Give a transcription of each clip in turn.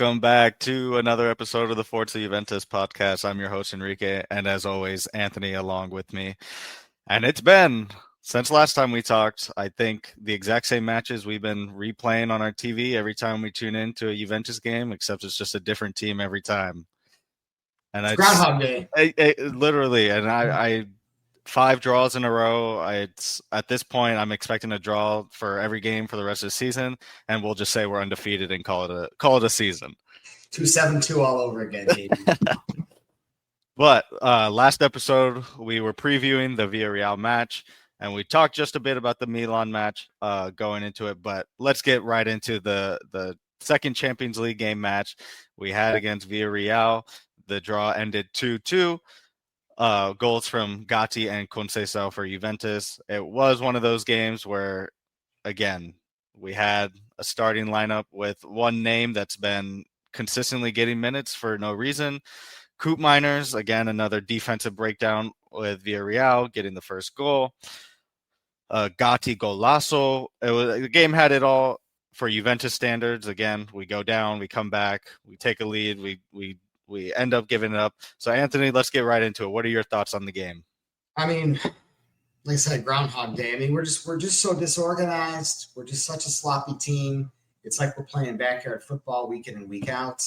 Welcome back to another episode of the Forza Juventus podcast. I'm your host, Enrique, and as always, Anthony along with me. And it's been, since last time we talked, I think the exact same matches we've been replaying on our TV every time we tune into a Juventus game, except it's just a different team every time. And It's Groundhog Day. Literally, and I 5 draws in a row. It's at this point I'm expecting a draw for every game for the rest of the season, and we'll just say we're undefeated and call it a season. 2-7-2 all over again, baby. But last episode we were previewing the Villarreal match, and we talked just a bit about the Milan match going into it. But let's get right into the second Champions League game match we had against Villarreal. The draw ended 2-2. Goals from Gatti and Conceição for Juventus. It was one of those games where, again, we had a starting lineup with one name that's been consistently getting minutes for no reason. Coop Miners, again, another defensive breakdown with Villarreal getting the first goal. Gatti golazo. The game had it all for Juventus standards. Again, we go down, we come back, we take a lead, we end up giving it up. So, Anthony, let's get right into it. What are your thoughts on the game? I mean, like I said, Groundhog Day. I mean, we're just so disorganized. We're just such a sloppy team. It's like we're playing backyard football week in and week out.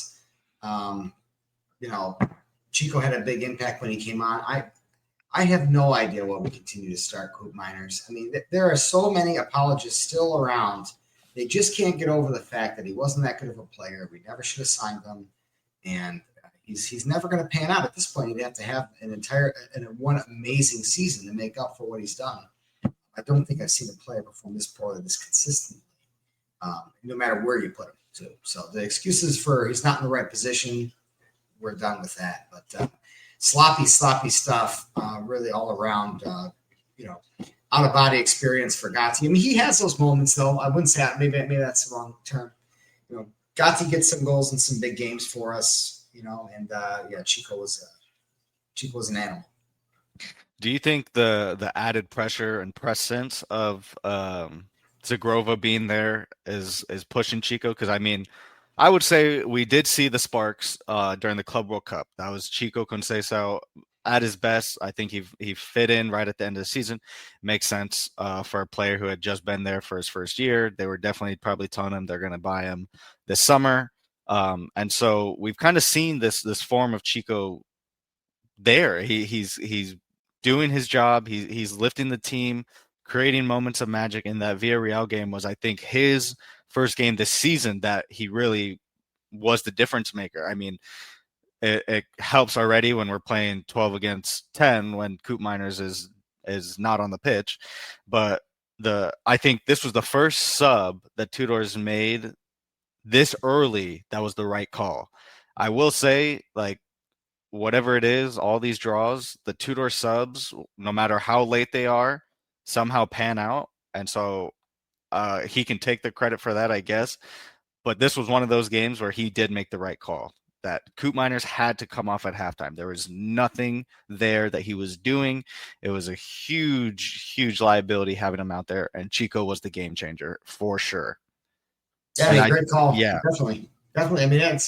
Chico had a big impact when he came on. I have no idea what we continue to start Coop Miners. I mean, there are so many apologists still around. They just can't get over the fact that he wasn't that good of a player. We never should have signed him. And he's never going to pan out at this point. He'd have to have one amazing season to make up for what he's done. I don't think I've seen a player perform this poorly, this consistently, no matter where you put him to. So the excuses for he's not in the right position, we're done with that. But sloppy stuff, really all around. Out of body experience for Gatti. I mean, he has those moments though. I wouldn't say that. Maybe that's the wrong term. Gatti gets some goals in some big games for us. Chico was an animal. Do you think the added pressure and presence of Zagrova being there is pushing Chico? Because I mean, I would say we did see the sparks during the Club World Cup. That was Chico Conceição at his best. I think he fit in right at the end of the season. Makes sense for a player who had just been there for his first year. They were definitely probably telling him they're going to buy him this summer. And so we've kind of seen this form of Chico there. He's doing his job. He's lifting the team, creating moments of magic. In that Villarreal game was, I think, his first game this season that he really was the difference maker. I mean, it helps already when we're playing 12 against 10 when Coop Miners is not on the pitch. But I think this was the first sub that Tudor's made this early that was the right call. I will say, like, whatever it is, all these draws, the Tudor subs, no matter how late they are, somehow pan out. And so he can take the credit for that, I guess. But this was one of those games where he did make the right call. That Coop Miners had to come off at halftime. There was nothing there that he was doing. It was a huge liability having him out there. And Chico was the game changer for sure. Yeah, great call. Yeah, definitely. I mean,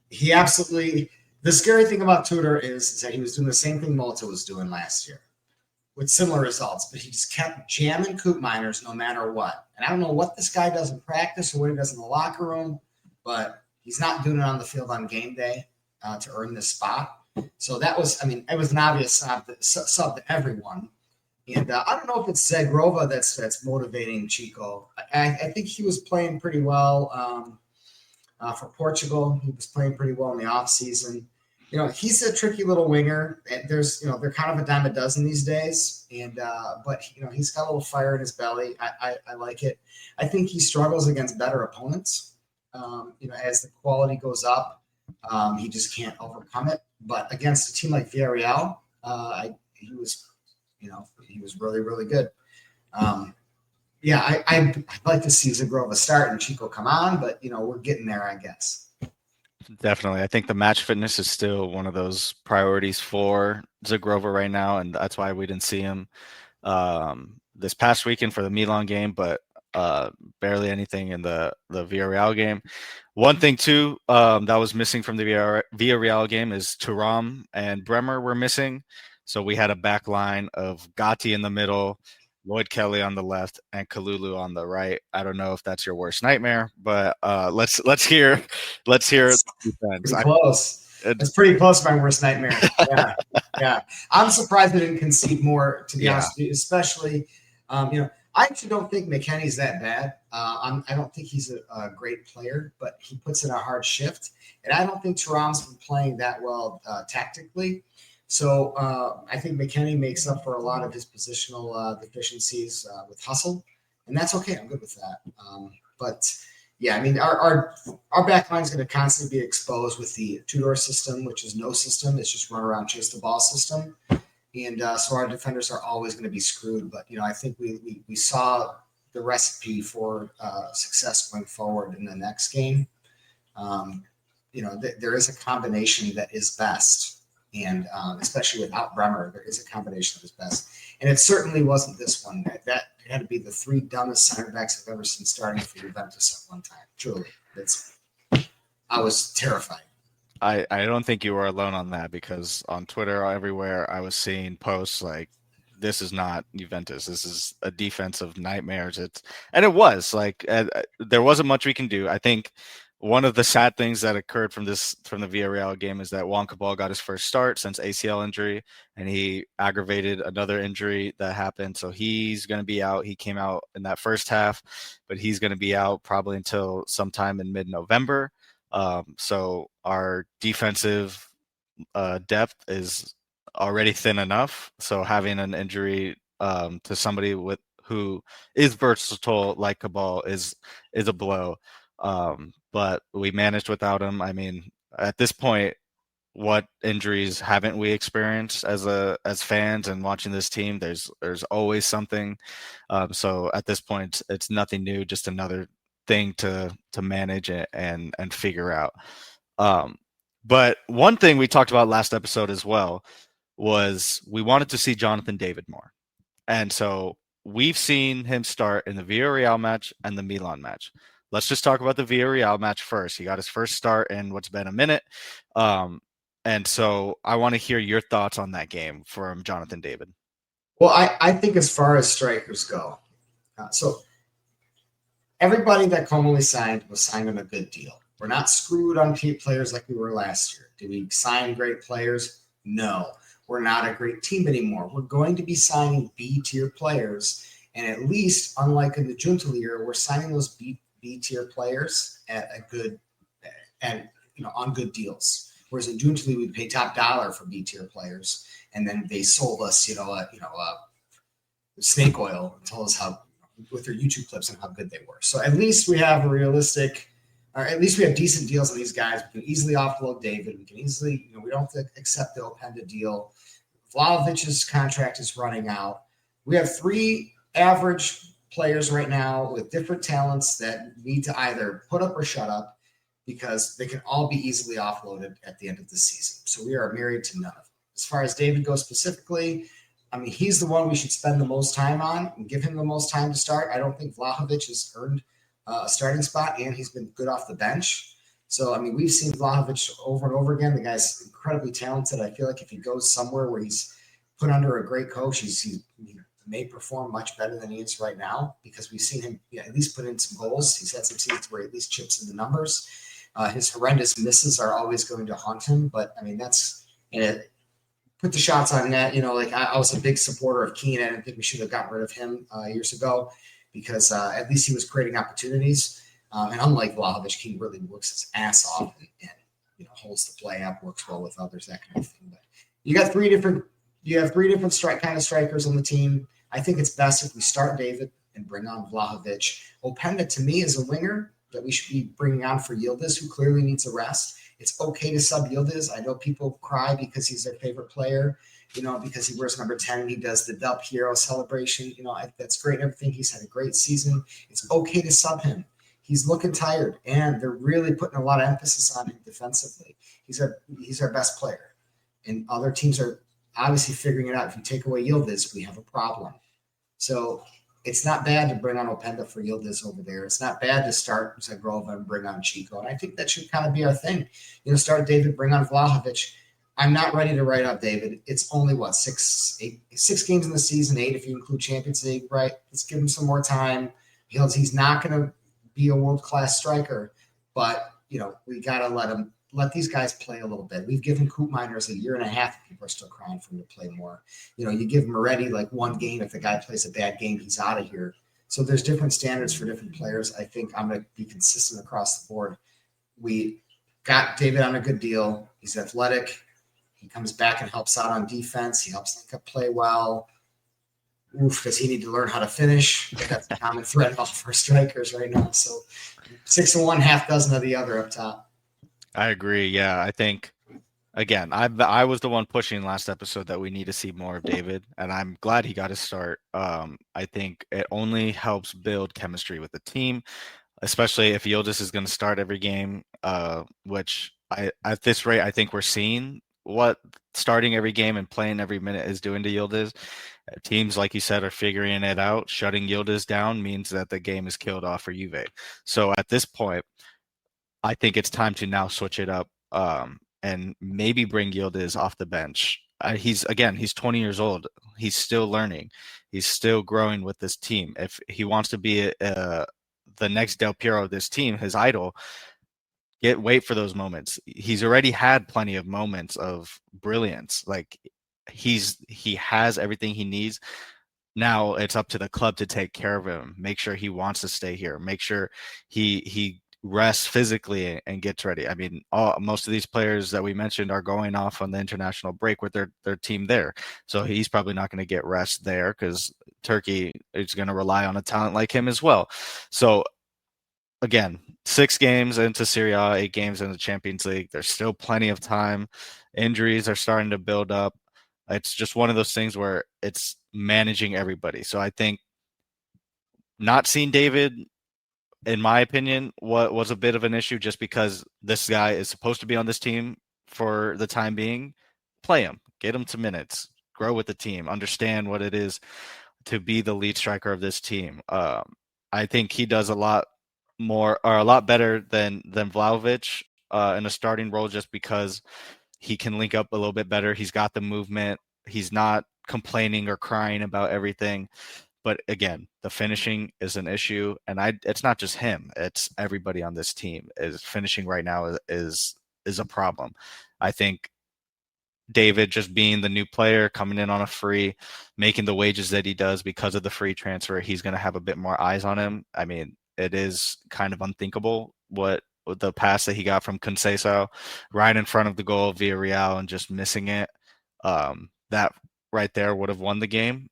he absolutely. The scary thing about Tudor is that he was doing the same thing Malta was doing last year, with similar results. But he just kept jamming Coop Miners no matter what. And I don't know what this guy does in practice or what he does in the locker room, but he's not doing it on the field on game day to earn this spot. So that was, I mean, it was an obvious sub to everyone. And I don't know if it's Zagrova that's motivating Chico. I think he was playing pretty well for Portugal. He was playing pretty well in the offseason. He's a tricky little winger. There's, they're kind of a dime a dozen these days. And but he's got a little fire in his belly. I like it. I think he struggles against better opponents. As the quality goes up, he just can't overcome it. But against a team like Villarreal, he was really, really good. I'd like to see Zagrova start and Chico come on, but we're getting there, I guess. Definitely. I think the match fitness is still one of those priorities for Zagrova right now, and that's why we didn't see him this past weekend for the Milan game. But barely anything in the Villarreal game. One thing too that was missing from the Villarreal game is Thuram and Bremer were missing. So we had a back line of Gatti in the middle, Lloyd Kelly on the left, and Kalulu on the right. I don't know if that's your worst nightmare, but let's hear That's defense. pretty close. That's pretty close to my worst nightmare. Yeah, yeah. I'm surprised they didn't concede more, to be honest with you, especially, I actually don't think McKennie's that bad. I don't think he's a great player, but he puts in a hard shift. And I don't think Thuram's been playing that well tactically. So I think McKennie makes up for a lot of his positional deficiencies with hustle. And that's okay. I'm good with that. But yeah, I mean, our back line is going to constantly be exposed with the Tudor system, which is no system. It's just run around, chase the ball system. And so our defenders are always going to be screwed. But, I think we saw the recipe for success going forward in the next game. There is a combination that is best. And especially without Bremer, there is a combination that is best. And it certainly wasn't this one. That had to be the three dumbest center backs I've ever seen starting for Juventus at one time. Truly. I was terrified. I don't think you were alone on that, because on Twitter everywhere I was seeing posts like, this is not Juventus. This is a defensive nightmares. And it was like there wasn't much we can do. I think one of the sad things that occurred from the Villarreal game is that Juan Cabal got his first start since ACL injury, and he aggravated another injury that happened. So he's going to be out. He came out in that first half, but he's going to be out probably until sometime in mid-November. So our defensive depth is already thin enough. So having an injury to somebody who is versatile like Cabal is a blow. But we managed without him. I mean, at this point, what injuries haven't we experienced as fans and watching this team? There's always something. So at this point, it's nothing new, just another thing to manage and figure out. But one thing we talked about last episode as well was we wanted to see Jonathan David more. And so we've seen him start in the Villarreal match and the Milan match. Let's just talk about the Villarreal match first. He got his first start in what's been a minute. And so I want to hear your thoughts on that game from Jonathan David. Well, I think as far as strikers go, so everybody that Comolli signed was signed on a good deal. We're not screwed on players like we were last year. Did we sign great players? No. We're not a great team anymore. We're going to be signing B-tier players. And at least, unlike in the Giuntoli year, we're signing those B-tier players at a good and on good deals. Whereas in Giuntoli, we'd pay top dollar for B-tier players, and then they sold us, snake oil and told us how with their YouTube clips and how good they were. So at least we have a realistic, or at least we have decent deals on these guys. We can easily offload David. We can easily, we don't have to accept the Openda deal. Vlahovic's contract is running out. We have three average players right now with different talents that need to either put up or shut up, because they can all be easily offloaded at the end of the season. So we are married to none of them. As far as David goes specifically, I mean, he's the one we should spend the most time on and give him the most time to start. I don't think Vlahovic has earned a starting spot, and he's been good off the bench. So, I mean, we've seen Vlahovic over and over again. The guy's incredibly talented. I feel like if he goes somewhere where he's put under a great coach, he may perform much better than he is right now, because we've seen him at least put in some goals. He's had some seasons where he at least chips in the numbers. His horrendous misses are always going to haunt him, but I mean, put the shots on net. I was a big supporter of Keane. I didn't think we should have gotten rid of him years ago, because at least he was creating opportunities. And unlike Vlahovic, Keane really works his ass off and holds the play up, works well with others, that kind of thing. But you have three different kind of strikers on the team. I think it's best if we start David and bring on Vlahovic. Openda, to me, is a winger that we should be bringing on for Yildiz, who clearly needs a rest. It's okay to sub Yildiz. I know people cry because he's their favorite player, because he wears number 10 and he does the Dub Hero celebration. That's great and everything. He's had a great season. It's okay to sub him. He's looking tired, and they're really putting a lot of emphasis on him defensively. He's our best player, and other teams are obviously figuring it out. If you take away Yildiz, we have a problem. So it's not bad to bring on Openda for Yildiz over there. It's not bad to start Zagrova and bring on Chico. And I think that should kind of be our thing. Start David, bring on Vlahovic. I'm not ready to write up David. It's only what 6 games in the season, 8 if you include Champions League, right? Let's give him some more time. He's not going to be a world class striker, but we got to let these guys play a little bit. We've given Coop Miners a year and a half. People are still crying for him to play more. You give Moretti like 1 game. If the guy plays a bad game, he's out of here. So there's different standards for different players. I think I'm going to be consistent across the board. We got David on a good deal. He's athletic. He comes back and helps out on defense. He helps link up play well. Does he need to learn how to finish? That's a common thread all for strikers right now. So 6 of one, half dozen of the other up top. I agree. Yeah, I think again, I was the one pushing last episode that we need to see more of David, and I'm glad he got his start. I think it only helps build chemistry with the team, especially if Yildiz is going to start every game. Which at this rate, I think we're seeing what starting every game and playing every minute is doing to Yildiz. Teams, like you said, are figuring it out. Shutting Yildiz down means that the game is killed off for Juve. So at this point, I think it's time to now switch it up and maybe bring Yildiz off the bench. He's 20 years old. He's still learning. He's still growing with this team. If he wants to be the next Del Piero of this team, his idol, wait for those moments. He's already had plenty of moments of brilliance. Like he has everything he needs. Now it's up to the club to take care of him, make sure he wants to stay here, make sure he rests physically and gets ready. I mean, most of these players that we mentioned are going off on the international break with their team there. So he's probably not going to get rest there because Turkey is going to rely on a talent like him as well. So again, 6 games into Serie A, 8 games in the Champions League. There's still plenty of time. Injuries are starting to build up. It's just one of those things where it's managing everybody. So I think not seeing David, in my opinion, what was a bit of an issue just because this guy is supposed to be on this team for the time being. Play him, get him to minutes, grow with the team, understand what it is to be the lead striker of this team. I think he does a lot more or a lot better than Vlahovic in a starting role just because he can link up a little bit better. He's got the movement. He's not complaining or crying about everything. But again, the finishing is an issue, and it's not just him; it's everybody on this team. Is finishing right now is a problem. I think David just being the new player, coming in on a free, making the wages that he does because of the free transfer, he's going to have a bit more eyes on him. I mean, it is kind of unthinkable what the pass that he got from Conceição right in front of the goal of Villarreal and just missing it. That right there would have won the game.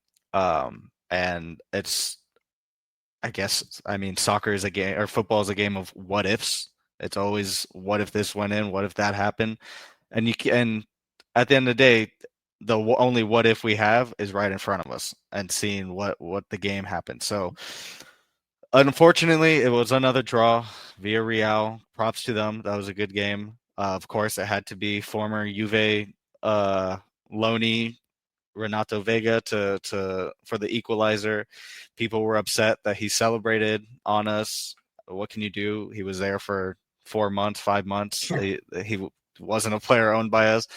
And it's, I mean, soccer is a game, or football is a game of what ifs. It's always what if this went in, what if that happened, and at the end of the day, the only what if we have is right in front of us and seeing what the game happened. So unfortunately, it was another draw. Villarreal, props to them. That was a good game. Of course, it had to be former Juve loanee Renato Vega for the equalizer. People were upset that he celebrated on us. What can you do? He was there for 4 months, 5 months. He wasn't a player owned by us.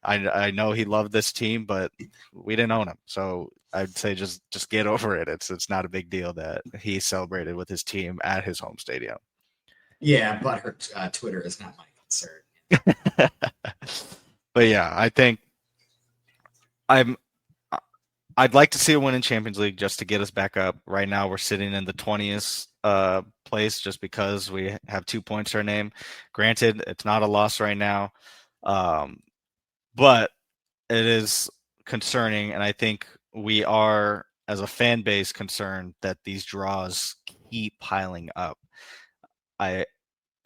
I know he loved this team, but we didn't own him. So I'd say just get over it. It's not a big deal that he celebrated with his team at his home stadium. Yeah, but her Twitter is not my concern. But yeah, I think I'd like to see a win in Champions League just to get us back up. Right now, we're sitting in the 20th place just because we have 2 points to our name. Granted, it's not a loss right now, but it is concerning, and I think we are, as a fan base, concerned that these draws keep piling up. And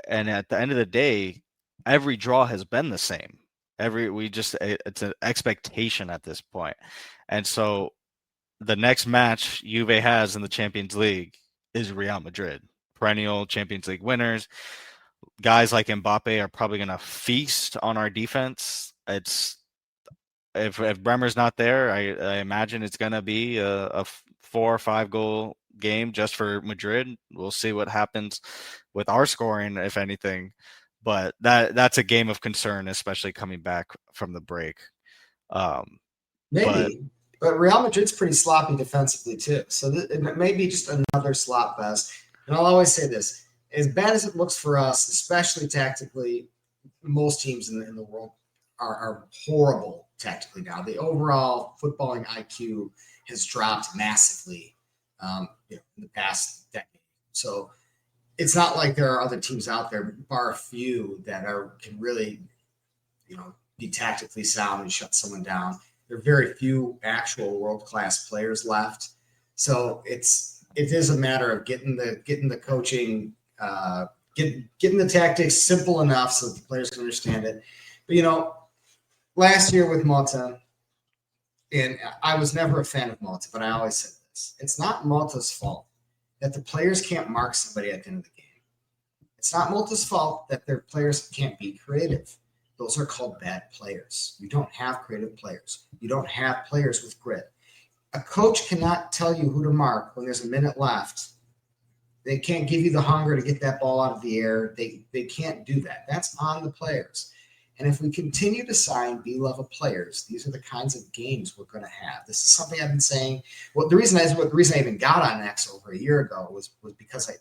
at the end of the day, every draw has been the same. It's an expectation at this point. And so the next match Juve has in the Champions League is Real Madrid, perennial Champions League winners. Guys like Mbappe are probably going to feast on our defense. If Bremer's not there, I imagine it's going to be a 4 or 5 goal game just for Madrid. We'll see what happens with our scoring, if anything. But that's a game of concern, especially coming back from the break. But Maybe, but Real Madrid's pretty sloppy defensively too. So it may be just another slop fest. And I'll always say this: as bad as it looks for us, especially tactically, most teams in the world are horrible tactically now. The overall footballing IQ has dropped massively in the past decade. So it's not like there are other teams out there, bar a few, that can really, be tactically sound and shut someone down. There are very few actual world-class players left. So it is a matter of getting the coaching, getting the tactics simple enough so that the players can understand it. But last year with Mota, and I was never a fan of Mota, but I always said this: it's not Mota's fault that the players can't mark somebody at the end of the game. It's not Mota's fault that their players can't be creative. Those are called bad players. You don't have creative players. You don't have players with grit. A coach cannot tell you who to mark when there's a minute left. They can't give you the hunger to get that ball out of the air. They can't do that. That's on the players. And if we continue to sign B-level players, these are the kinds of games we're going to have. This is something I've been saying. Well, the reason I even got on X over a year ago was because I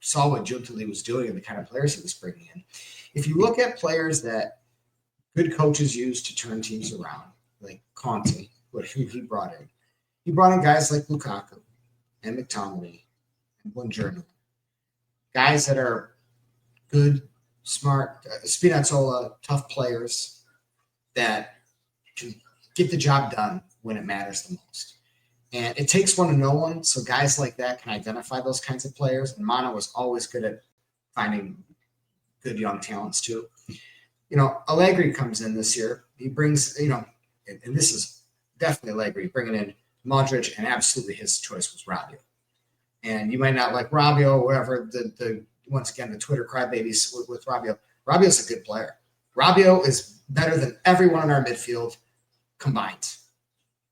saw what Juntali was doing and the kind of players he was bringing in. If you look at players that good coaches use to turn teams around, like Conte, who he brought in guys like Lukaku and McTominay and Buongiorno, guys that are good, smart, Spinazzola, tough players that can get the job done when it matters the most. And it takes one to know one, so guys like that can identify those kinds of players. And Mana was always good at finding good young talents too. Allegri comes in this year. He brings, and this is definitely Allegri bringing in Modric, and absolutely his choice was Rabiot. And you might not like Rabiot or whatever, once again, the Twitter crybabies with Rabiot. Rabiot's a good player. Rabiot is better than everyone in our midfield combined.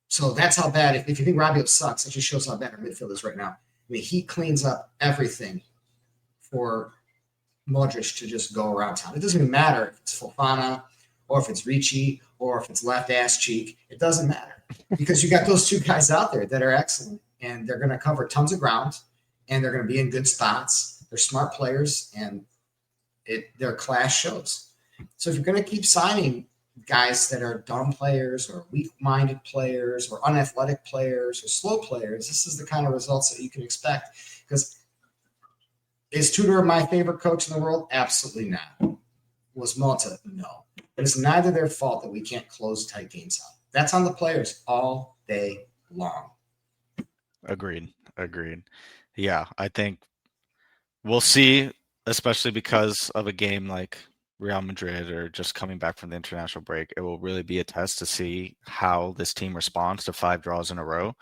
So that's how bad, if you think Rabiot sucks, it just shows how bad our midfield is right now. I mean, he cleans up everything for Modric to just go around town. It doesn't even matter if it's Fofana or if it's Ricci or if it's left ass cheek. It doesn't matter because you got those two guys out there that are excellent, and they're going to cover tons of ground, and they're going to be in good spots. They're smart players, and their class shows. So if you're going to keep signing guys that are dumb players or weak-minded players or unathletic players or slow players, this is the kind of results that you can expect. Because is Tudor my favorite coach in the world? Absolutely not. Was Mota? No. But it's neither their fault that we can't close tight games out. That's on the players all day long. Agreed. Yeah, I think we'll see, especially because of a game like Real Madrid or just coming back from the international break. It will really be a test to see how this team responds to 5 draws in a row.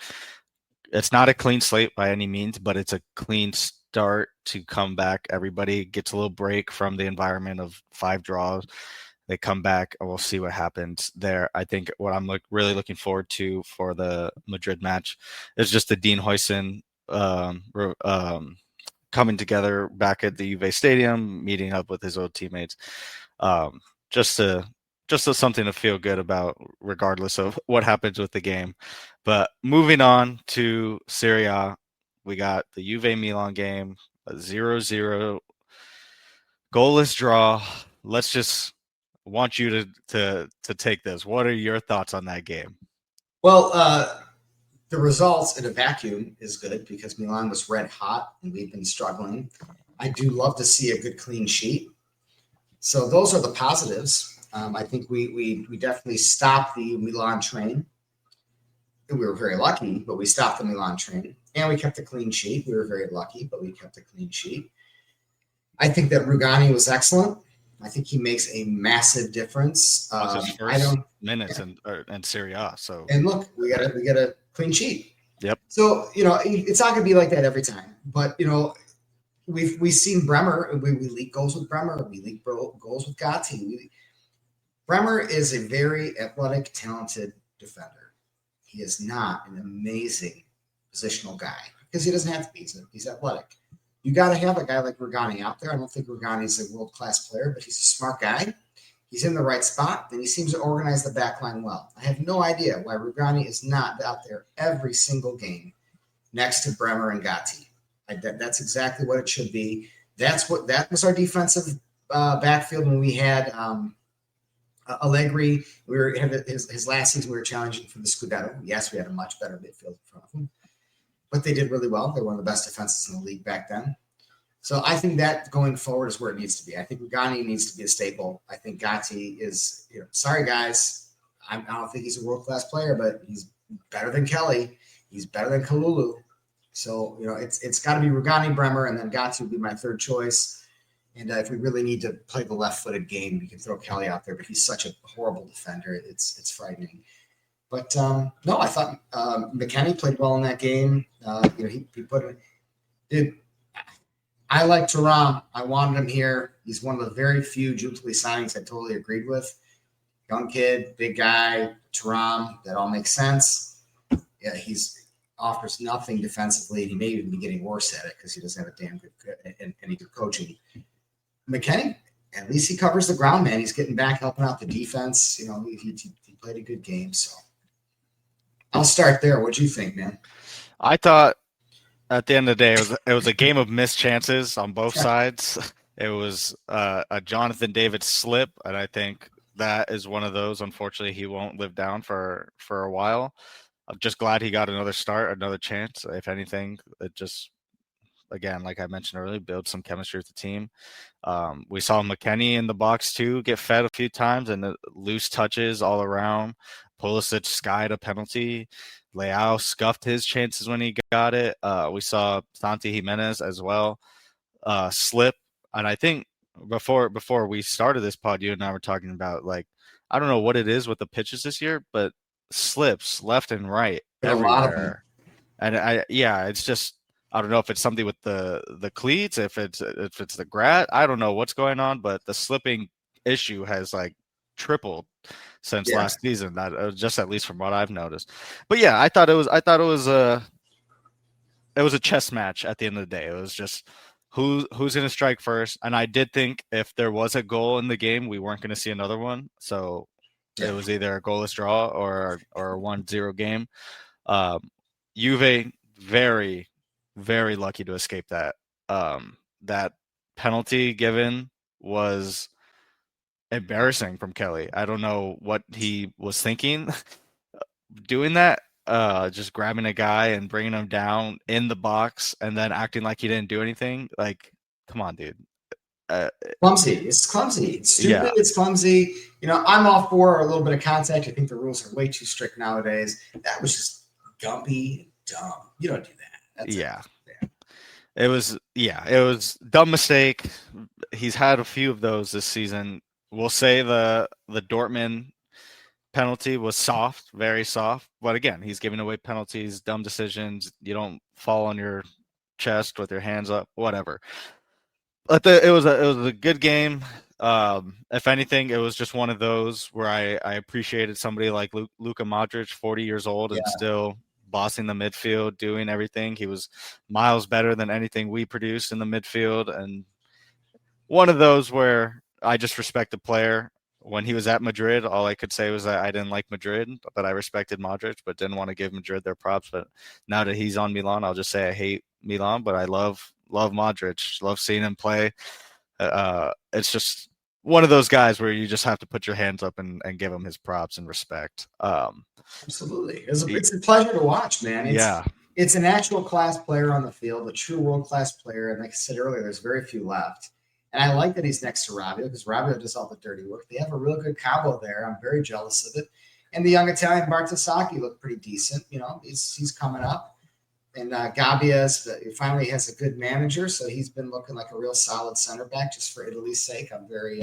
It's not a clean slate by any means, but it's a clean start to come back. Everybody gets a little break from the environment of 5 draws. They come back, and we'll see what happens there. I think what I'm really looking forward to for the Madrid match is just the Dean Huijsen coming together back at the Juve Stadium, meeting up with his old teammates, just something to feel good about, regardless of what happens with the game. But moving on to Serie A, we got the Juve Milan game, a 0-0 goalless draw. Let's just want you to take this. What are your thoughts on that game? Well, the results in a vacuum is good because Milan was red hot and we've been struggling. I do love to see a good clean sheet. So those are the positives. I think we definitely stopped the Milan train. We were very lucky, but we stopped the Milan train. And we kept a clean sheet. We were very lucky, but we kept a clean sheet. I think that Rugani was excellent. I think he makes a massive difference. His first minutes in Serie A. So, and look, we got a clean sheet. Yep. So it's not going to be like that every time. But we've seen Bremer. We leak goals with Bremer. We leak goals with Gatti. Bremer is a very athletic, talented defender. He is not an amazing positional guy. because he doesn't have to be. He's athletic. You got to have a guy like Rugani out there. I don't think Rugani's a world-class player, but he's a smart guy. He's in the right spot, and he seems to organize the back line well. I have no idea why Rugani is not out there every single game next to Bremer and Gatti. That's exactly what it should be. That was our defensive backfield when we had Allegri. We were his last season. We were challenging for the Scudetto. Yes, we had a much better midfield in front of them, but they did really well. They were one of the best defenses in the league back then. So I think that going forward is where it needs to be. I think Rugani needs to be a staple. I think Gatti is, sorry guys, I don't think he's a world-class player, but he's better than Kelly. He's better than Kalulu. So, it's got to be Rugani, Bremer, and then Gatti would be my third choice. And if we really need to play the left-footed game, we can throw Kelly out there, but he's such a horrible defender. It's frightening. But, no, I thought McKennie played well in that game. He put it – dude, I like Thuram. I wanted him here. He's one of the very few Jubilee signings I totally agreed with. Young kid, big guy, Thuram. That all makes sense. Yeah, offers nothing defensively. He may even be getting worse at it because he doesn't have a damn good any good coaching. McKennie, at least he covers the ground, man. He's getting back, helping out the defense. He played a good game. So I'll start there. What do you think, man? I thought at the end of the day, it was a game of missed chances on both sides. It was a Jonathan David slip, and I think that is one of those. Unfortunately, he won't live down for a while. I'm just glad he got another start, another chance. If anything, it just, again, like I mentioned earlier, build some chemistry with the team. We saw McKennie in the box too get fed a few times, and loose touches all around. Pulisic skied a penalty. Leao scuffed his chances when he got it. We saw Santi Jimenez as well slip. And I think before we started this pod, you and I were talking about, like, I don't know what it is with the pitches this year, but slips left and right everywhere. And it's just, I don't know if it's something with the cleats, if it's the grass. I don't know what's going on, but the slipping issue has like tripled since last season. That just at least from what I've noticed. But yeah, I thought it was a chess match at the end of the day. It was just who's going to strike first. And I did think if there was a goal in the game, we weren't going to see another one. So it was either a goalless draw or a 1-0 game. Juve very, very lucky to escape that. That penalty given was embarrassing from Kelly. I don't know what he was thinking doing that. Just grabbing a guy and bringing him down in the box and then acting like he didn't do anything. Like, come on, dude. Clumsy. It's clumsy. It's stupid. Yeah. It's clumsy. I'm all for a little bit of contact. I think the rules are way too strict nowadays. That was just gumpy, dumb. You don't do that. That's It was dumb mistake. He's had a few of those this season. We'll say the Dortmund penalty was soft, very soft. But again, he's giving away penalties, dumb decisions. You don't fall on your chest with your hands up, whatever. But it was a good game. If anything, it was just one of those where I appreciated somebody like Luka Modric, 40 years old, and still bossing the midfield, doing everything. He was miles better than anything we produced in the midfield. And one of those where I just respect the player. When he was at Madrid, all I could say was that I didn't like Madrid, but I respected Modric, but didn't want to give Madrid their props. But now that he's on Milan, I'll just say I hate Milan, but I love Modric, love seeing him play. It's just one of those guys where you just have to put your hands up and give him his props and respect. Absolutely. It's a pleasure to watch, man. It's an actual class player on the field, a true world-class player. And like I said earlier, there's very few left. And I like that he's next to Rabiot because Rabiot does all the dirty work. They have a real good combo there. I'm very jealous of it. And the young Italian Bartasaki looked pretty decent. He's coming up. And Gabbia finally has a good manager, so he's been looking like a real solid center back just for Italy's sake. I'm very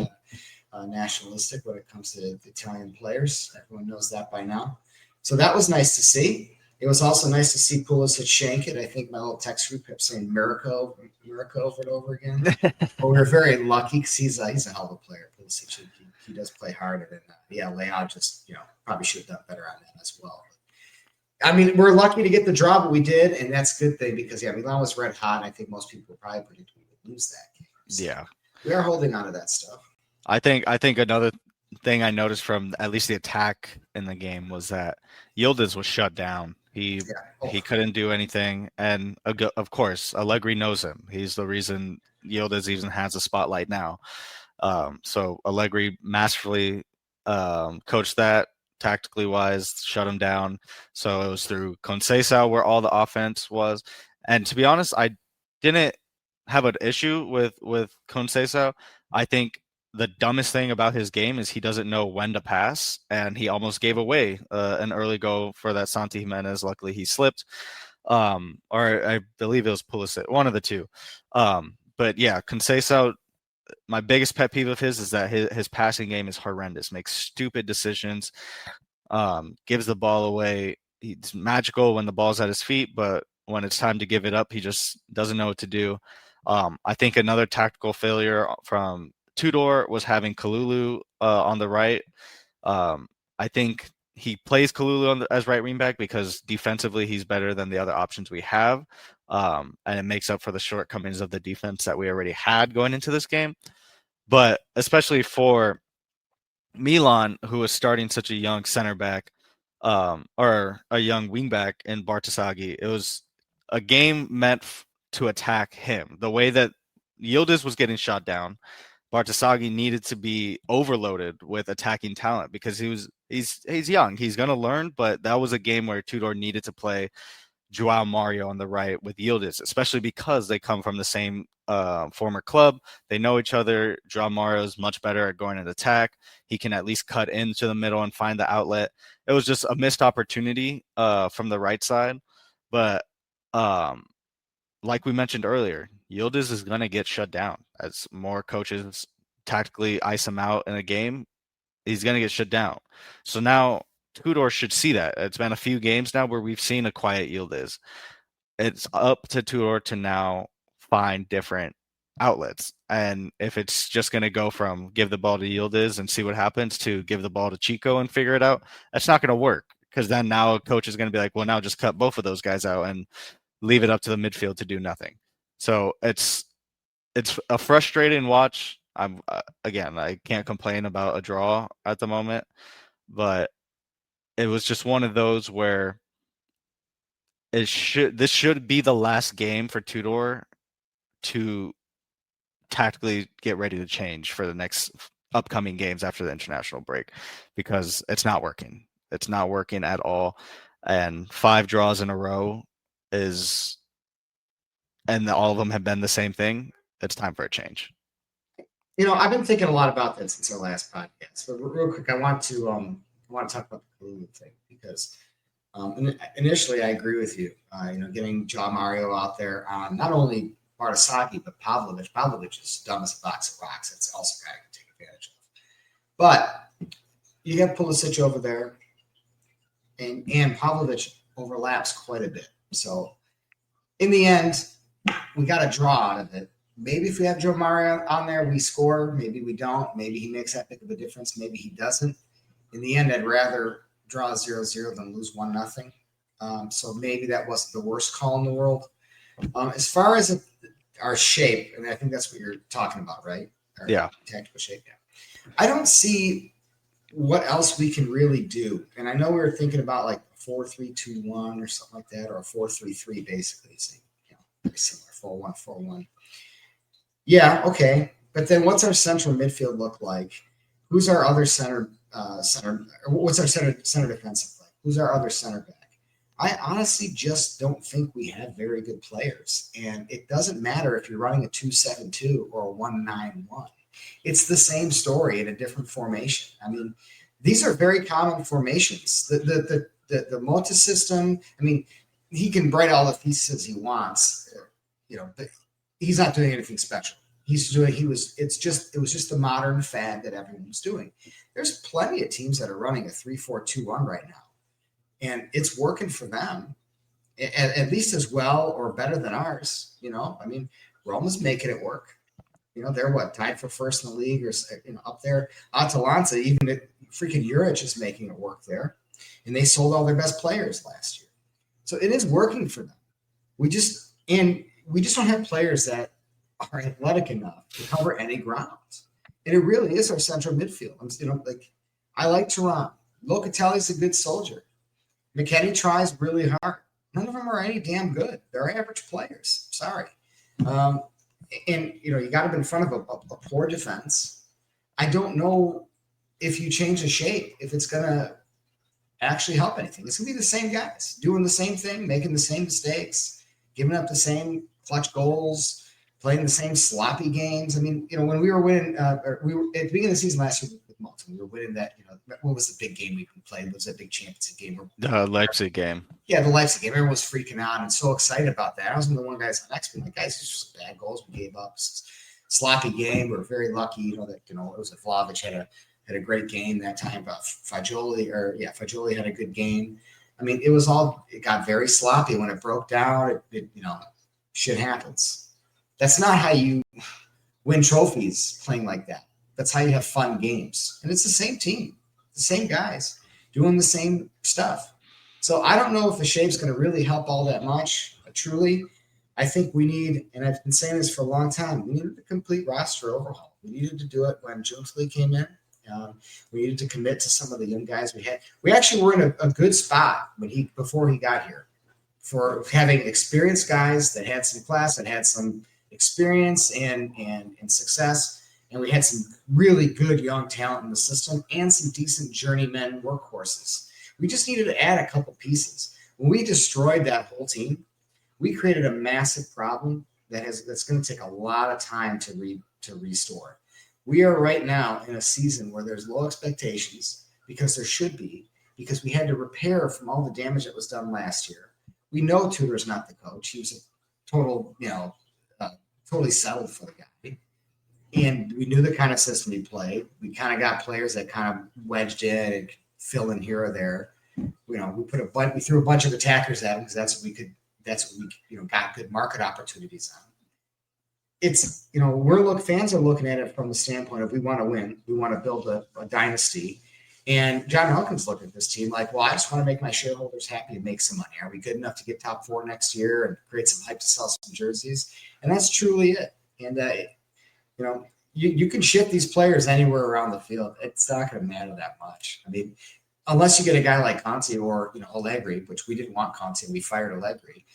nationalistic when it comes to Italian players. Everyone knows that by now. So that was nice to see. It was also nice to see Pulisic shank it. I think my little text group kept saying Miracle over and over again. But we were very lucky because he's a hell of a player. Pulisic, he does play hard. And Leao just probably should have done better on that as well. I mean, we're lucky to get the draw, but we did, and that's a good thing because Milan was red hot. And I think most people probably predicted we would lose that game. So Yeah, we are holding on to that stuff. I think another thing I noticed from at least the attack in the game was that Yildiz was shut down. He Yeah. he couldn't do anything, and of course Allegri knows him. He's the reason Yildiz even has a spotlight now. So Allegri masterfully coached that tactically wise, shut him down. So it was through Conceição where all the offense was. And to be honest, I didn't have an issue with Conceição. I think the dumbest thing about his game is he doesn't know when to pass, and he almost gave away an early goal for that Santi Jimenez. Luckily, he slipped, or I believe it was Pulisic, one of the two. But yeah, Conceição, my biggest pet peeve of his is that his passing game is horrendous. Makes stupid decisions. Gives the ball away. He's magical when the ball's at his feet, but when it's time to give it up, he just doesn't know what to do. I think another tactical failure from Tudor was having Kalulu on the right. I think he plays Kalulu as right wing back because defensively he's better than the other options we have, and it makes up for the shortcomings of the defense that we already had going into this game. But especially for Milan, who is starting such a young center back, or a young wing back in Bartasagi, it was a game meant to attack him. The way that Yildiz was getting shot down, Bartasagi needed to be overloaded with attacking talent because he's young. He's gonna learn, but that was a game where Tudor needed to play Joao Mario on the right with Yildiz, especially because they come from the same former club. They know each other. Joao Mario is much better at going at attack. He can at least cut into the middle and find the outlet. It was just a missed opportunity from the right side. But like we mentioned earlier, Yildiz is going to get shut down as more coaches tactically ice him out in a game. He's going to get shut down. So now Tudor should see that. It's been a few games now where we've seen a quiet Yildiz. It's up to Tudor to now find different outlets. And if it's just going to go from give the ball to Yildiz and see what happens to give the ball to Chico and figure it out, that's not going to work because then now a coach is going to be like, well, now just cut both of those guys out and leave it up to the midfield to do nothing. So it's a frustrating watch. I'm again, I can't complain about a draw at the moment, but it was just one of those where this should be the last game for Tudor to tactically get ready to change for the next upcoming games after the international break because it's not working. It's not working at all. And 5 draws in a row is, and all of them have been the same thing. It's time for a change. I've been thinking a lot about that since our last podcast. But real quick, I want to talk about the Kalulu thing because initially I agree with you. Getting Joao Mario out there on not only Bartasagi but Pavlovic. Pavlovic is dumb as a box of rocks. That's also a guy to take advantage of. But you have Pulisic over there, and Pavlovic overlaps quite a bit. So in the end, we got a draw out of it. Maybe if we have Joe Mario on there, we score. Maybe we don't. Maybe he makes that big of a difference. Maybe he doesn't. In the end, I'd rather draw 0-0 than lose 1-0. So maybe that wasn't the worst call in the world. As far as our shape, and I think that's what you're talking about, right? Our tactical shape. Yeah. I don't see what else we can really do. And I know we were thinking about like 4-3-2-1 or something like that, or a 4-3-3 basically. So, very similar, 4-1-4-1. Yeah, okay. But then what's our central midfield look like? Who's our other center? What's our center defensive like? Who's our other center back? I honestly just don't think we have very good players. And it doesn't matter if you're running a 2-7-2 or a 1-9-1. It's the same story in a different formation. I mean, these are very common formations. The Mota system, I mean, he can write all the theses he wants, but he's not doing anything special. It was just the modern fad that everyone was doing. There's plenty of teams that are running a 3-4-2-1 right now, and it's working for them at least as well or better than ours. I mean, we're almost making it work. They're tied for first in the league or up there. Atalanta, even freaking Juric is making it work there, and they sold all their best players last year. So it is working for them. We just don't have players that are athletic enough to cover any ground. And it really is our central midfield. Like I like Turan. Locatelli's a good soldier. McKennie tries really hard. None of them are any damn good. They're average players. Sorry. Um, and you got to be in front of a poor defense. I don't know if you change the shape, if it's going to actually help anything. It's going to be the same guys doing the same thing, making the same mistakes, giving up the same clutch goals, playing the same sloppy games. I mean, when we were winning, we were at the beginning of the season last year with Malta, we were winning that. What was the big game we played? It was that big championship game? The Leipzig game. Yeah, the Leipzig game. Everyone was freaking out and so excited about that. I was one of the guys on X, like, guys, it's just bad goals we gave up. Sloppy game. We were very lucky, that it was a Vlahovic had a great game that time. But Fagioli had a good game. I mean, it got very sloppy when it broke down. Shit happens. That's not how you win trophies playing like that. That's how you have fun games. And it's the same team, the same guys doing the same stuff. So I don't know if the shape's going to really help all that much. Truly, I think we need, and I've been saying this for a long time, we needed a complete roster overhaul. We needed to do it when Junsley came in. We needed to commit to some of the young guys we had. We actually were in a good spot before he got here for having experienced guys that had some class, that had some experience and success. And we had some really good young talent in the system and some decent journeyman workhorses. We just needed to add a couple pieces. When we destroyed that whole team, we created a massive problem that's going to take a lot of time to restore. We are right now in a season where there's low expectations because there should be, because we had to repair from all the damage that was done last year. We know Tudor's not the coach. He was a total, totally settled for the guy. And we knew the kind of system he played. We kind of got players that kind of wedged in and fill in here or there. We threw a bunch of attackers at him because that's what we got good market opportunities on. It's, fans are looking at it from the standpoint of we want to win. We want to build a dynasty. And John Elkins looked at this team like, well, I just want to make my shareholders happy and make some money. Are we good enough to get top 4 next year and create some hype to sell some jerseys? And that's truly it. And, you can shift these players anywhere around the field. It's not going to matter that much. I mean, unless you get a guy like Conte or, Allegri, which we didn't want Conte, we fired Allegri.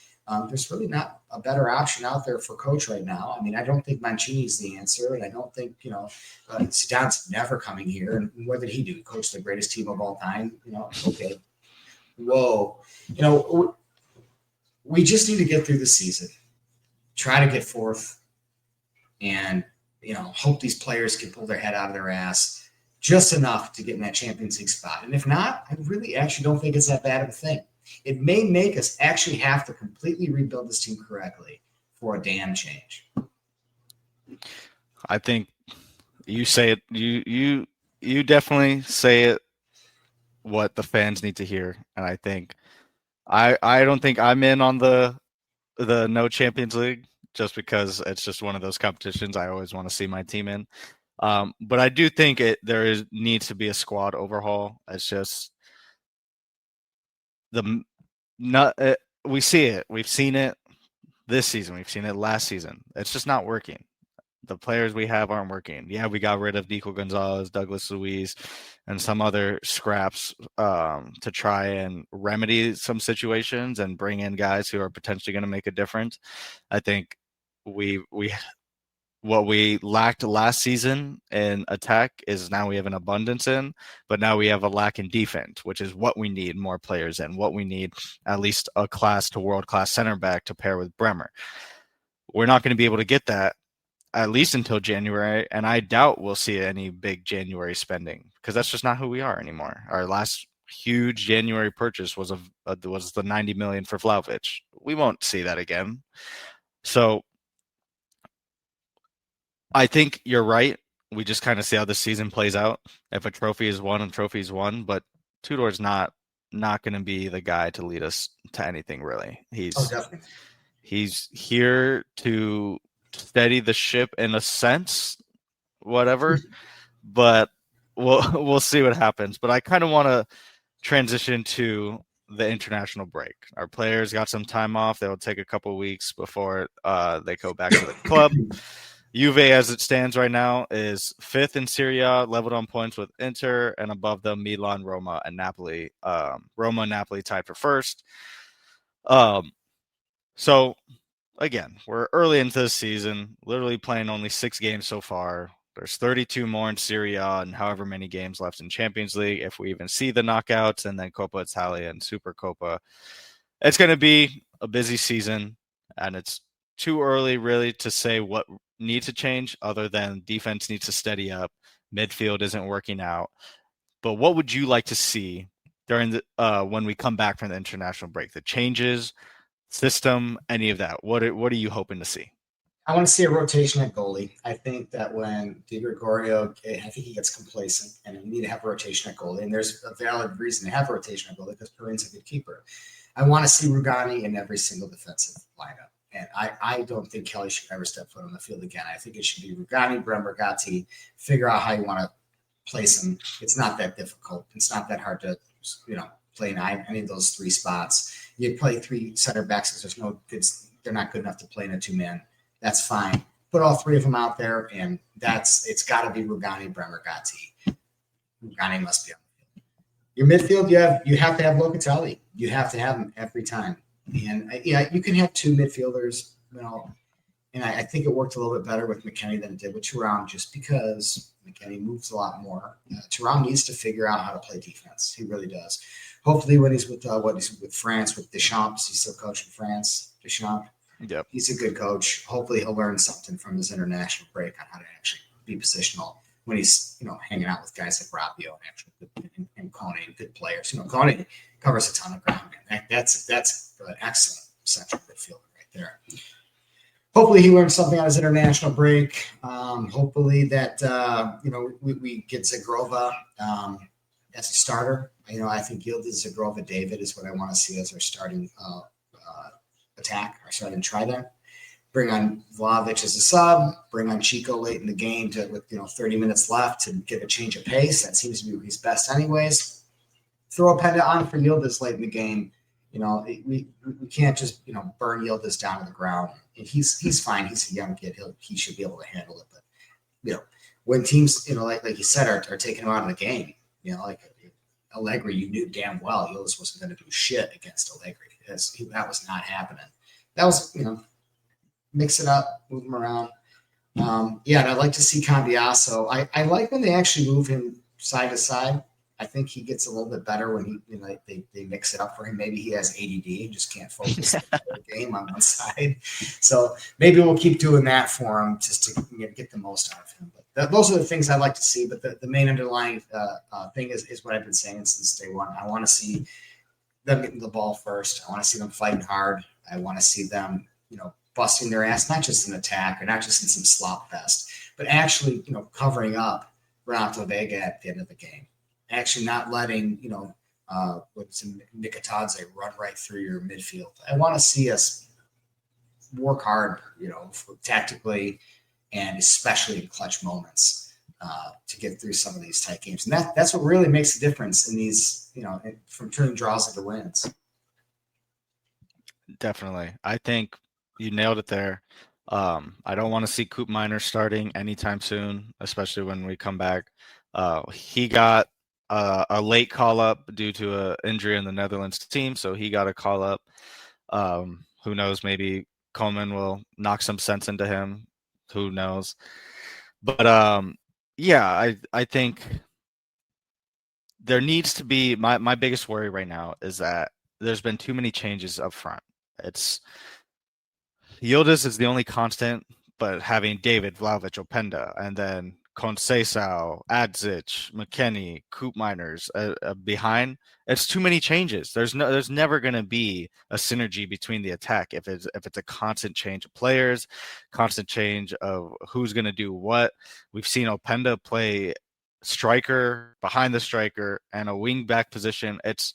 There's really not a better option out there for coach right now. I mean, I don't think Mancini's the answer, and I don't think, Zidane's never coming here. And what did he do? He coached the greatest team of all time. Okay. Whoa. We just need to get through the season, try to get fourth, and, hope these players can pull their head out of their ass just enough to get in that Champions League spot. And if not, I really actually don't think it's that bad of a thing. It may make us actually have to completely rebuild this team correctly for a damn change. I think you say it. You definitely say it. What the fans need to hear, and I think I don't think I'm in on the no Champions League just because it's just one of those competitions I always want to see my team in. But I do think needs to be a squad overhaul. It's just we see it. We've seen it this season. We've seen it last season. It's just not working. The players we have aren't working. Yeah, we got rid of Nico Gonzalez, Douglas Luiz, and some other scraps to try and remedy some situations and bring in guys who are potentially going to make a difference. I think what we lacked last season in attack is now we have an abundance in, but now we have a lack in defense, which is what we need more players in, what we need at least a class to world-class center back to pair with Bremer. We're not going to be able to get that at least until January, and I doubt we'll see any big January spending because that's just not who we are anymore. Our last huge January purchase was the 90 million for Vlahovic. We won't see that again. So I think you're right. We just kind of see how the season plays out. If a trophy is won, a trophy is won, but Tudor's not going to be the guy to lead us to anything really. He's here to steady the ship in a sense, whatever, but we'll see what happens. But I kind of want to transition to the international break. Our players got some time off. They'll take a couple weeks before they go back to the club. Juve, as it stands right now, is fifth in Serie A, leveled on points with Inter, and above them Milan, Roma, and Napoli. Roma and Napoli tied for first. So again, we're early into the season, literally playing only 6 games so far. There's 32 more in Serie A and however many games left in Champions League, if we even see the knockouts, and then Coppa Italia and Super Coppa. It's going to be a busy season, and it's too early really to say what needs to change other than defense needs to steady up. Midfield isn't working out. But what would you like to see during the when we come back from the international break? The changes, system, any of that? What are you hoping to see? I want to see a rotation at goalie. I think that when Di Gregorio, I think he gets complacent, and we need to have a rotation at goalie. And there's a valid reason to have a rotation at goalie because Perrin's a good keeper. I want to see Rugani in every single defensive lineup. And I don't think Kelly should ever step foot on the field again. I think it should be Rugani, Bremer, Gatti. Figure out how you want to place them. It's not that difficult. It's not that hard to, play in any of those 3 spots. You play 3 center backs because there's no good. They're not good enough to play in a 2-man. That's fine. Put all 3 of them out there, and it's got to be Rugani, Bremer, Gatti. Rugani must be on the field. Your midfield, you have to have Locatelli. You have to have him every time. And you can have 2 midfielders, and I think it worked a little bit better with McKennie than it did with Thuram, just because McKennie moves a lot more. Thuram needs to figure out how to play defense. He really does. Hopefully, when he's with France, with Deschamps, he's still coaching France. Deschamps. Yep. He's a good coach. Hopefully he'll learn something from his international break on how to actually be positional when he's, hanging out with guys like Rabiot and Kone, good players. Kone covers a ton of ground, man. That's an excellent central midfielder right there. Hopefully he learns something on his international break. Hopefully that, we get Zagrova as a starter. I think Yildiz Zagrova David is what I want to see as our starting attack, or starting trident. Bring on Vlahovic as a sub. Bring on Chico late in the game with 30 minutes left to get a change of pace. That seems to be his best, anyways. Throw Openda on for Yildiz late in the game. We can't just burn Yildiz down to the ground. And he's fine. He's a young kid. He should be able to handle it. But when teams like you said are taking him out of the game, like Allegri, you knew damn well Yildiz wasn't going to do shit against Allegri. That was not happening. That was, mix it up, move him around. And I'd like to see Cambiaso. I like when they actually move him side to side. I think he gets a little bit better when they mix it up for him. Maybe he has ADD and just can't focus on the game on one side. So maybe we'll keep doing that for him just to get the most out of him. But those are the things I'd like to see. But the main underlying thing is what I've been saying since day one. I want to see them getting the ball first. I want to see them fighting hard. I want to see them, busting their ass, not just in attack or not just in some slop fest, but actually, covering up Renato Vega at the end of the game. Actually not letting, Nikotadze run right through your midfield. I want to see us work hard, tactically and especially in clutch moments to get through some of these tight games. And that's what really makes the difference in these, from turning draws into wins. Definitely. I think you nailed it there. I don't want to see Coop Miner starting anytime soon, especially when we come back. He got a late call up due to an injury in the Netherlands team, so he got a call up. Who knows? Maybe Coleman will knock some sense into him. Who knows? But I think there needs to be my biggest worry right now is that there's been too many changes up front. It's Yildiz is the only constant, but having David, Vlahovic, Openda, and then Conceição, Adzic, McKennie, Coop Miners behind, it's too many changes. There's never going to be a synergy between the attack if it's a constant change of players, constant change of who's going to do what. We've seen Openda play striker, behind the striker, and a wing back position. It's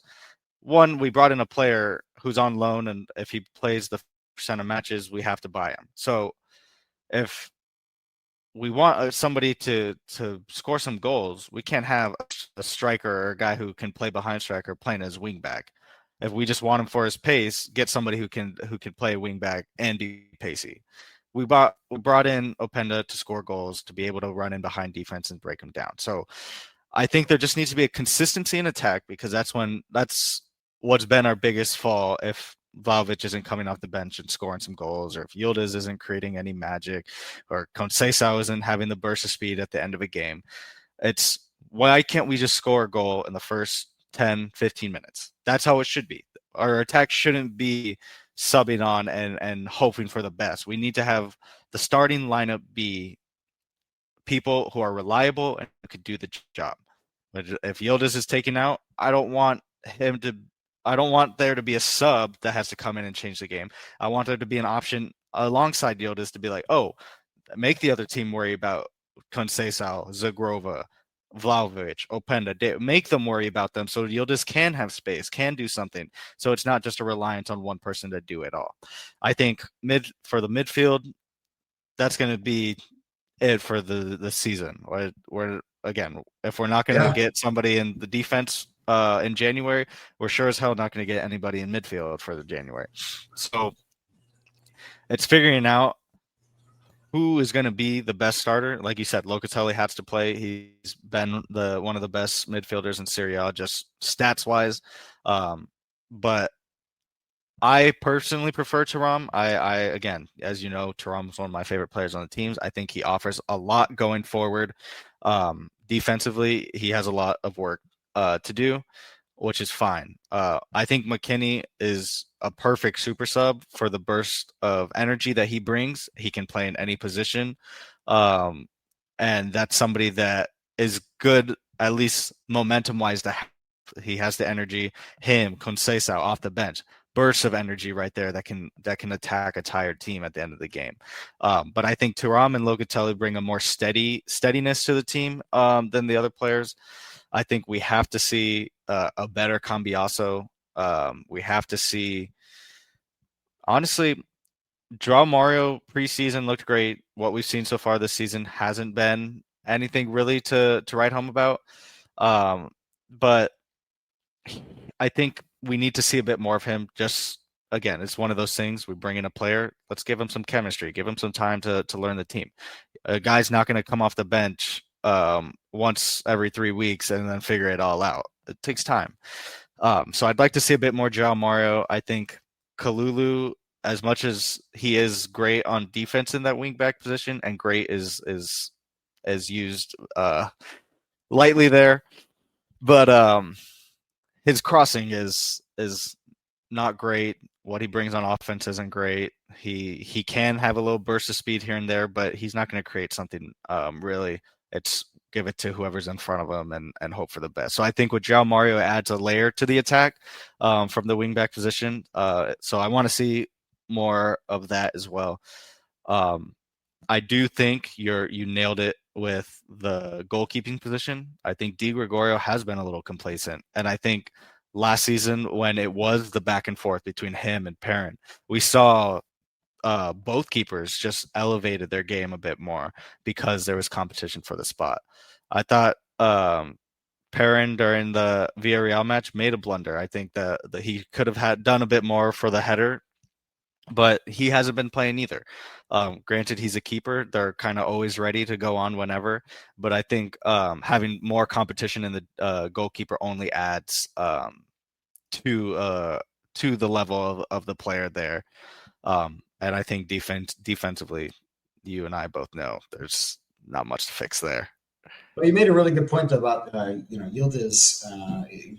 one, we brought in a player who's on loan, and if he plays the percent of matches, we have to buy him. So if we want somebody to score some goals, we can't have a striker or a guy who can play behind striker playing as wing back. If we just want him for his pace, get somebody who can play wing back and be pacey. We brought in Openda to score goals, to be able to run in behind defense and break them down. So I think there just needs to be a consistency in attack, because that's what's been our biggest fall. If Vlahovic isn't coming off the bench and scoring some goals, or if Yildiz isn't creating any magic, or Conceição isn't having the burst of speed at the end of a game, it's why can't we just score a goal in the first 10, 15 minutes? That's how it should be. Our attack shouldn't be subbing on and hoping for the best. We need to have the starting lineup be people who are reliable and could do the job. But if Yildiz is taken out, I don't want there to be a sub that has to come in and change the game. I want there to be an option alongside Yildiz to be like, oh, make the other team worry about Conceição, Zagrova, Vlahovic, Openda. Make them worry about them, so Yildiz can have space, can do something. So it's not just a reliance on one person to do it all. I think for the midfield, that's going to be it for the season. We're again, if we're not going to get somebody in the defense in January, we're sure as hell not going to get anybody in midfield for the January. So it's figuring out who is going to be the best starter. Like you said, Locatelli has to play. He's been one of the best midfielders in Serie A, just stats wise. But I personally prefer Thuram. I again, as you know, Thuram is one of my favorite players on the teams. I think he offers a lot going forward. Defensively, he has a lot of work to do, which is fine. I think McKennie is a perfect super sub for the burst of energy that he brings. He can play in any position. And that's somebody that is good, at least momentum wise, to have. He has the energy. Him, Conceição off the bench, bursts of energy right there that can attack a tired team at the end of the game. But I think Thuram and Locatelli bring a more steadiness to the team than the other players. I think we have to see a better Cambiasso. We have to see, honestly, João Mario preseason looked great. What we've seen so far this season hasn't been anything really to write home about. But I think we need to see a bit more of him. Just again, it's one of those things. We bring in a player, let's give him some chemistry, give him some time to learn the team. A guy's not going to come off the bench once every 3 weeks and then figure it all out. It takes time. So I'd like to see a bit more João Mario. I think Kalulu, as much as he is great on defense in that wingback position, and great is used lightly there, but his crossing is not great. What he brings on offense isn't great. He can have a little burst of speed here and there, but he's not going to create something really. It's give it to whoever's in front of him and hope for the best. So I think with João Mario, adds a layer to the attack from the wingback position. So I want to see more of that as well. I do think you nailed it with the goalkeeping position. I think Di Gregorio has been a little complacent, and I think last season when it was the back and forth between him and Perrin, we saw both keepers just elevated their game a bit more because there was competition for the spot. I thought Perrin during the Villarreal match made a blunder. I think that he could have done a bit more for the header, but he hasn't been playing either. Granted, he's a keeper. They're kind of always ready to go on whenever, but I think having more competition in the goalkeeper only adds to the level of the player there. And I think defensively, you and I both know there's not much to fix there. Well, you made a really good point about Yildiz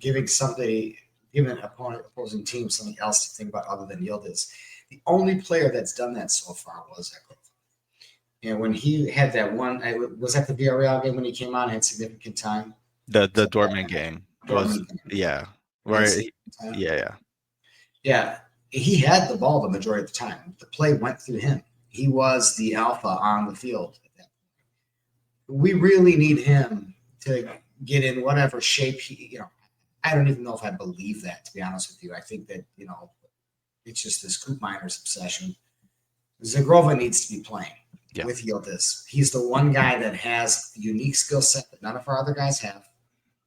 giving an opposing team something else to think about other than Yildiz. The only player that's done that so far was Echo. And when he had that one, was that the Villarreal game when he came on and had significant time? The Dortmund game was, yeah. Right. Yeah. He had the ball the majority of the time. The play went through him. He was the alpha on the field at that point. We really need him to get in whatever shape I don't even know if I believe that, to be honest with you. I think that, it's just this Coop Miners obsession. Zagrova needs to be playing with Yildiz. He's the one guy that has a unique skill set that none of our other guys have.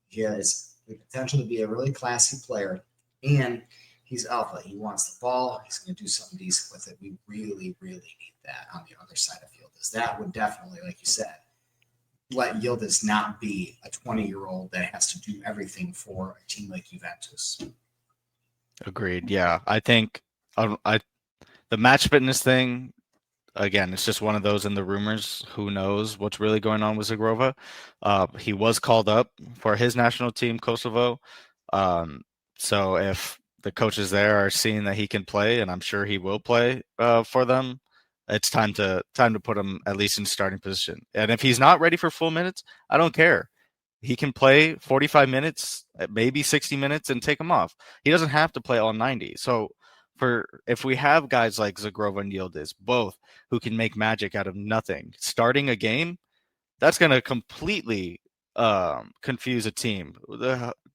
He has the potential to be a really classy player. And he's alpha. He wants the ball. He's going to do something decent with it. We really, really need that on the other side of Yildiz. That would definitely, like you said, let Yildiz not be a 20-year-old that has to do everything for a team like Juventus. Agreed. Yeah, I think the match fitness thing, again, it's just one of those in the rumors. Who knows what's really going on with Zagrova? He was called up for his national team, Kosovo. Um, so if the coaches there are seeing that he can play, and I'm sure he will play for them, it's time to put him at least in starting position. And if he's not ready for full minutes, I don't care. He can play 45 minutes, maybe 60 minutes, and take him off. He doesn't have to play all 90. So for if we have guys like Zagrova and Yildiz, both who can make magic out of nothing, starting a game, that's going to completely confuse a team.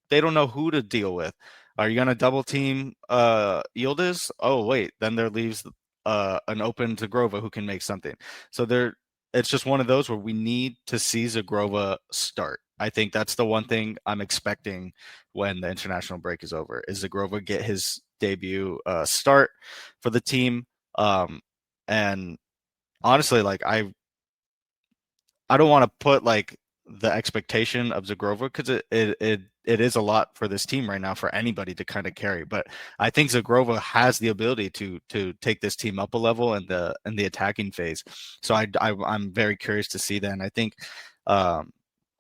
They don't know who to deal with. Are you going to double team Yildiz? Oh, wait, then there leaves an open Zagrova who can make something. So it's just one of those where we need to see Zagrova start. I think that's the one thing I'm expecting when the international break is over, is Zagrova get his debut start for the team. And honestly, like I don't want to put like the expectation of Zagrova, because it is a lot for this team right now for anybody to kind of carry. But I think Zagrova has the ability to take this team up a level in the attacking phase. So I'm very curious to see that. And I think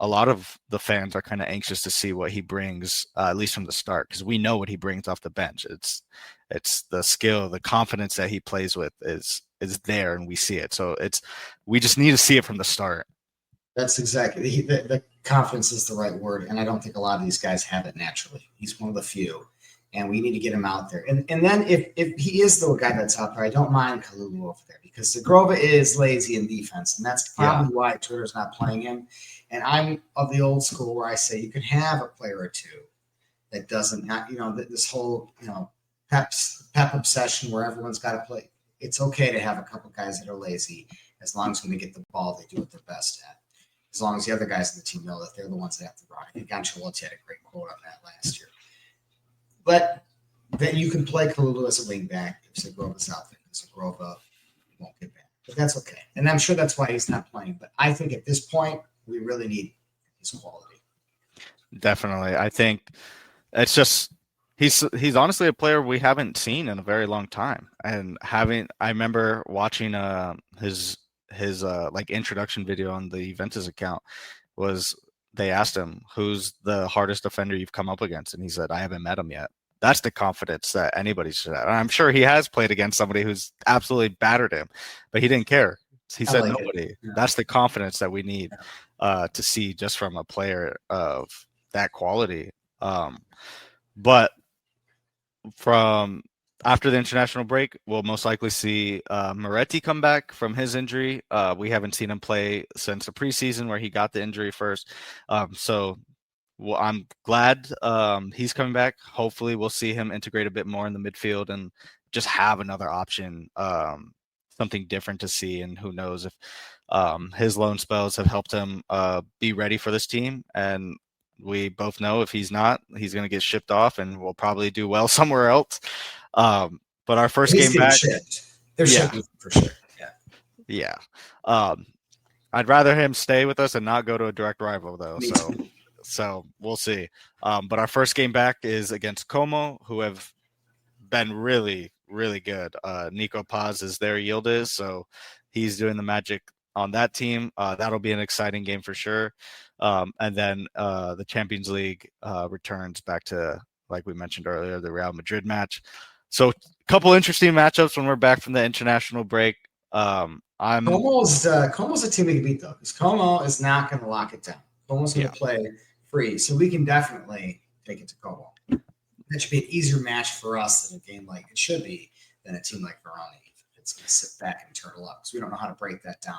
a lot of the fans are kind of anxious to see what he brings, at least from the start, because we know what he brings off the bench. It's the skill, the confidence that he plays with is there, and we see it. So we just need to see it from the start. That's exactly the confidence is the right word, and I don't think a lot of these guys have it naturally. He's one of the few, and we need to get him out there. And then if he is the guy that's out there, I don't mind Kalulu over there, because Zagrova is lazy in defense, and that's probably why Tudor's not playing him. And I'm of the old school where I say you can have a player or two that doesn't not this whole pep obsession where everyone's got to play. It's okay to have a couple guys that are lazy, as long as when they get the ball, they do what they're best at. As long as the other guys in the team know that they're the ones that have to run. I think Ancelotti had a great quote on that last year. But then you can play Kalulu as a wing back if Zagrova's out there, because Zagrova won't get back. But that's okay. And I'm sure that's why he's not playing. But I think at this point, we really need his quality. Definitely. I think it's just he's honestly a player we haven't seen in a very long time. And I remember watching his like introduction video on the Juventus account. Was they asked him, who's the hardest defender you've come up against, and he said, I haven't met him yet. That's the confidence that anybody should have. And I'm sure he has played against somebody who's absolutely battered him, but he didn't care. He said nobody. Yeah. That's the confidence that we need to see just from a player of that quality. But from after the international break, we'll most likely see Moretti come back from his injury. We haven't seen him play since the preseason where he got the injury first. So I'm glad he's coming back. Hopefully we'll see him integrate a bit more in the midfield and just have another option, something different to see. And who knows if his loan spells have helped him be ready for this team. And we both know if he's not, he's going to get shipped off and we'll probably do well somewhere else. But our first game back, they're shipping for sure. Yeah. I'd rather him stay with us and not go to a direct rival, though. So we'll see. But our first game back is against Como, who have been really, really good. Nico Paz is their Yildiz, so he's doing the magic on that team. That'll be an exciting game for sure. And then the Champions League returns back to, like we mentioned earlier, the Real Madrid match. So a couple interesting matchups when we're back from the international break. Como's a team we can beat, though, because Como is not going to lock it down. Como's going to play free, so we can definitely take it to Como. That should be an easier match for us than a game like it should be than a team like Verona. It's going to sit back and turtle up because we don't know how to break that down.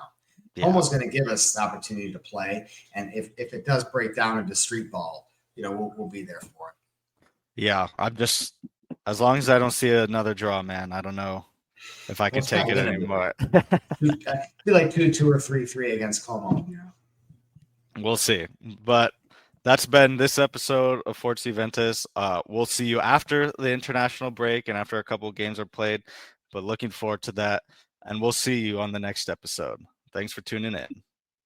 Como's going to give us the opportunity to play, and if it does break down into street ball, we'll be there for it. Yeah, I'm just, as long as I don't see another draw, man, I don't know if I can take it anymore. Be like 2-2 or 3-3 against Como. We'll see. But That's been this episode of Forza Juventus. We'll see you after the international break and after a couple of games are played, but looking forward to that. And we'll see you on the next episode. Thanks for tuning in.